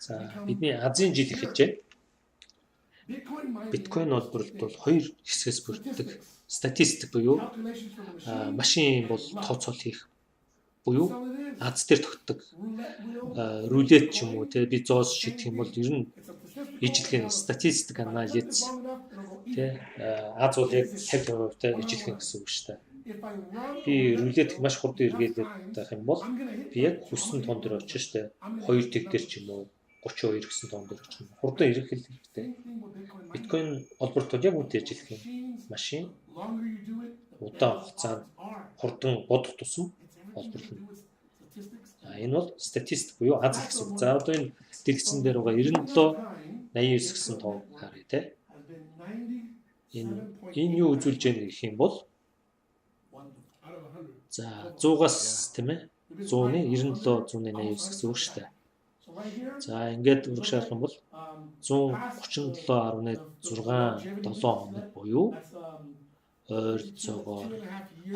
За бидний Азийн жил эхэлж байна. Биткойн олборлт бол хоёр хэсгээс бүрддэг. Статистик буюу машин бол тооцоол хийх буюу аз дээр тогтдог рулет ч юм уу те би зоос шийдэх юм бол ер нь ижлэхэн статистик анализ те аз бол яг 50% та ижлэхэн гэсэн үг шүү дээ. Би рулет маш хурдан эргэлээд байх юм бол би яг хүссэн тон дээр очиж штэ 2 тэг дээр ч юм уу 32 гэсэн тон дээр очих юм. Хурдан эргэлэх хэрэгтэй. Биткойн олборт бол яг үүнтэй ижлэх юм. Машин удаан хугацаанд хурдан бодох тусам олборлно. Энэ бол статистик буюу аз гэсэн үг. За одоо энэ дэгцэн дээр байгаа 97 89 гэсэн тоо харъя те. Энэ юу үзүүлж яах гэх юм бол за 100-аас тийм ээ 100-ны 97 189 гэсэн үг шүү дээ. За ингээд урагшаах юм бол 137.6 7 хоног буюу ойролцоогоор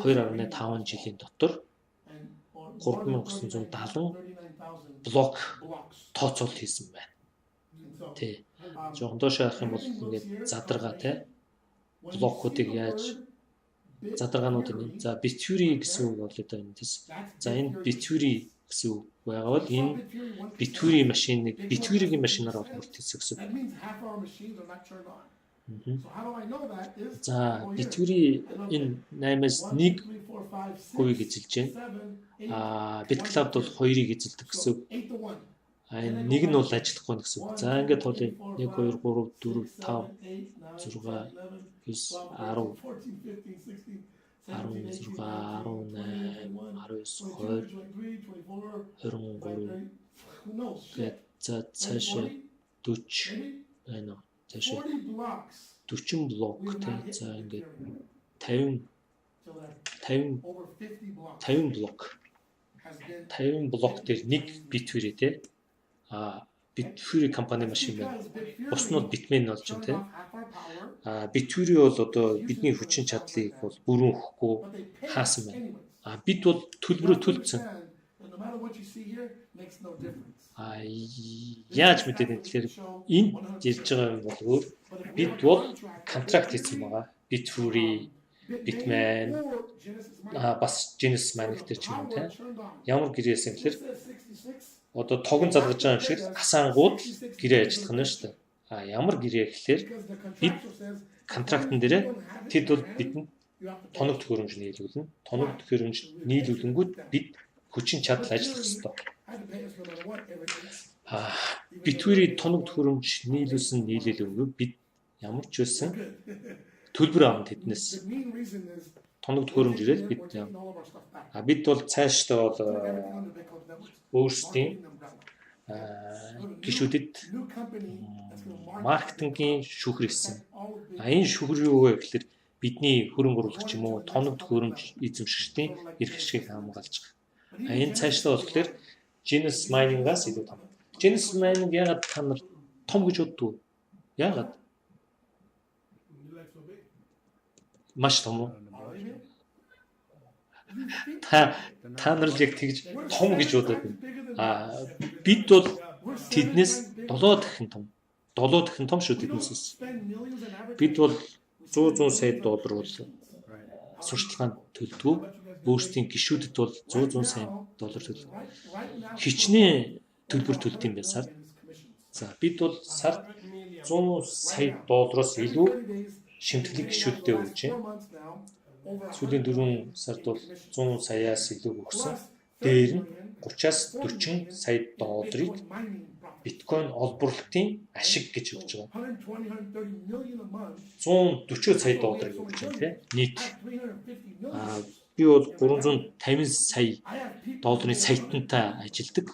2.5 жилийн дотор 3970 блок тооцоол хийсэн байна. Тэ. Жохон доошоо харах юм бол ингээд задаргаа те блокуудыг яаж задаргаанууд юм. За битюри гэсэн үг бол одоо энэ тест. За энэ битюри гэсэн үг байгаа бол энэ битюри машиныг битюригийн машинаар олборлт хийсэн гэсэн. За битюри энэ 8-аас 1 хувийг эзэлж байна. BitCloud бол 2-ыг эзэлдэг гэсэн. Энэ нэг нь бол ажиллахгүй гэсэн. За ингээд тоолъё. 1 2 3 4 5 6 9 10 16 18 19 20 23 гээд за цаашаа 40 байна уу? Цаашаа 40 блок тий. За ингээд 50 блок 50 блок дээр нэг битвэрээ тий. Bitfury компани машин байна. Бус нь бол Bitmain болж байна тий. Bitfury бол одоо бидний хүчин чадлыг бол бүрэн өгөхгүй хаасан байна. Бид бол төлбөрөө төлцсөн. Яаж мэдээд энэ тэгэхээр энд ярьж байгаа юм бол өөр бид бол контракт хийсэн байгаа. Bitfury, Bitmain бас Genesis Managed ч юм уу тий. Ямар гэрээсэн гэхээр одоо тогон залгаж байгаа юм шиг асаангууд гэрээ ажиллах нь шүү дээ. Ямар гэрээ гэхээр бид контрактн дээрээ тэд бол бидэнд тоног төхөөрөмж нийлүүлнэ. Тоног төхөөрөмж нийлүүлэнгүүт бид хүчин чадал ажиллах ёстой. Bitfury тоног төхөөрөмж нийлүүлсэн нийлээлгүй бид ямар ч байсан төлбөр авна тэднээс. Тоног төхөөрөмж ирээд бид бол цаашдаа бол өөрсдийн гишүүдэд маркетингийн шүүхэр хийсэн. Энэ шүүхэр юу вэ гэхээр бидний хөрөнгө оруулагч юм уу тоног төхөөрөмж эзэмшигчдийн эрх ашигыг хамгаалж байгаа. Энэ цаашдаа болохоор Genesis Mining-аас илүү том. Genesis Mining яагаад та нар том гэж боддог вэ? Яагаад? Маш том уу? Та нар л яг тэгж том гэж бодоод байна. Бид бол тэднээс 7 дахин том. 7 дахин том шүү тэднээс. Бид бол 100 сая доллар бол сурталчилгаанд төлдөг. Өөрсдийн гишүүдэд бол 100 сая доллар төлдөг. Хичнээн төлбөр төлдөг юм байна сард. За бид бол сард 100 сая доллароос илүү шимтгэлийг гишүүддээ өгч байна. Сүүлийн 4 сард бол 100 саяас илүү өгсөн. Дээр нь 30-аас 40 сая долларыг биткойн олборлтын ашиг гэж өгч байгаа. 140 сая долларыг өгч байна тийм нийт. Би бол 350 сая долларын сайтантай ажилладаг.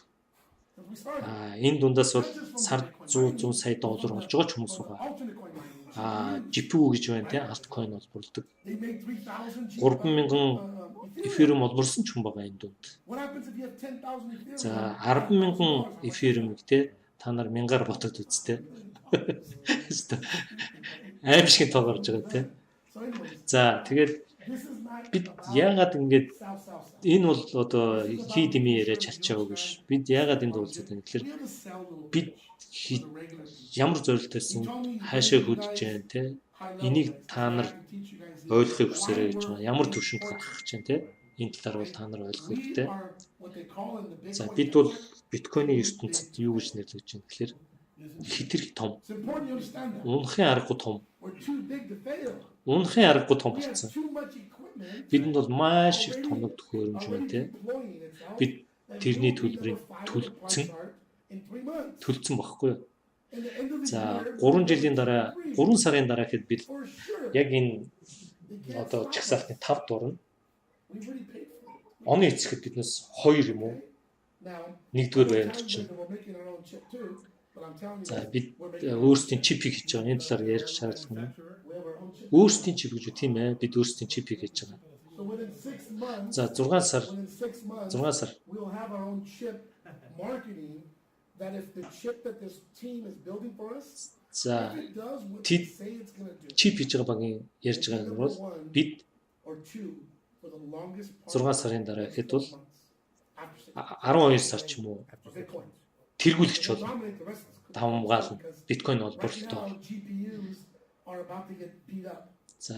Энэ дундаас бол сард 100 сая доллар болж байгаа ч хүмүүс байгаа. GPU гэж байна тийм altkcoin олборлдог. 3000 Ethereum олборсон ч хүн байгаа энэ дунд. За 100000 Ethereum гэдэг та нар 1000-аар ботод үзтээ. Аим шиг тоо гарч байгаа тийм. За тэгээд бид яагаад ингэж энэ бол одоо хий дэмий яриа чалчаагүй биш. Бид яагаад энд уулзаад байна гэхээр бид ямар зорилтойсэн хаашаа хөдөж जैन те энийг та нар ойлгохыг хүсээрэй гэж байгаа. Ямар төвшөнд гарах гэж байна те энэ талаар бол та нар ойлгох хэрэгтэй. За бид бол биткойны ертөнцид юу гэж нэрлэж байна гэхээр хитрхи том. Унахын аргагүй том. Унахын аргагүй том болсон. Бидэнд бол маш их тоног төхөөрөмж байна те. Бид тэрний төлбөрийг төлцсөн багхгүй юу? За 3 жилийн дараа 3 сарын дараа гэхэд бид яг энэ одоо чагсаалтны 5 дурна. Оны эцэхэд биднээс 2 юм уу? 1-р байранд очино. За бид өөрсдийн чипийг хийж байгаа. Энэ талаар ярих шаардлага байна. Өөрсдийн чип гэж тийм ээ. Бид өөрсдийн чипийг хийж байгаа. За 6 сар we'll have our own chip marketing that if the chip that this team is building for us за чип хийж байгаа багийн ярьж байгаа нь бол бид 6 сарын дараа гэхэд бол 12 сар ч юм уу тэргүүлэгч болно. Давмгаална. Биткойн бол борлолтой. За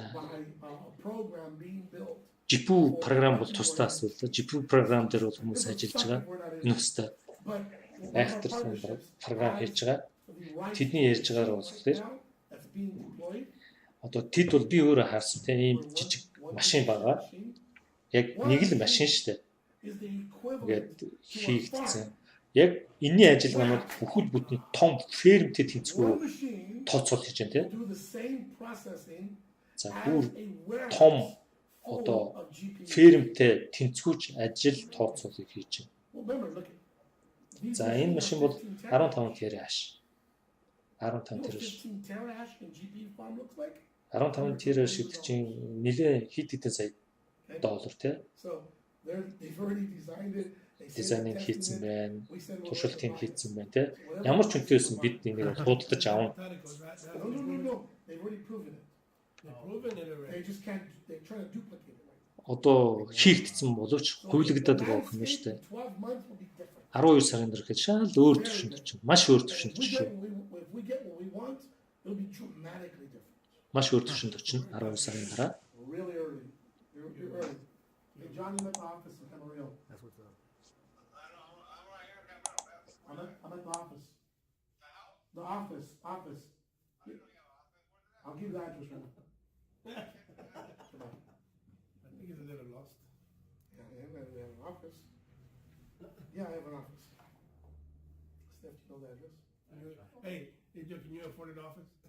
GPU програм бол тусдаа асуудал. GPU програм дээр бол хүмүүс ажиллаж байгаа. Энэ хөстэй айхтар програм хийж байгаа. Тэдний ярьж байгаагаар болохоор одоо тэд бол би өөрөө харсан тийм ийм жижиг машин байгаа. Яг нэг л машин шүү дээ. Тэгээд хийгдсэн. Яг энэний ажиллагаа нь бүхэл бүтэн том фермтэй тэнцвүү тооцоол хийж байна тийм. За бүр том одоо фермтэй тэнцвүүж ажил тооцоолыг хийж байна. За энэ машин бол 15 тераш. 15 тераш. 15 тераш гэдэг чинь нэлээд хэд хэдэн сая доллар тийм. Дизайнинг хийсэн байна. Туршилтыг хийсэн байна тийм. Ямар ч үнэтэйсэн бид энийг худалдаж авна. Одоо хийгдсэн боловч хувилагдаад байгаа юм шүү дээ. 12 сарын дараа гэхэд шал өөр төвшөнд очив. Маш өөр төвшөнд очив. Маш өөр төвшөнд очив 12 сарын дараа. I'm at the office. The office. I'll give you the address right now. I think he's a little lost. Yeah, I have an office. Yeah, I have an office. Steph, you know the address? Hey, can you afford an office?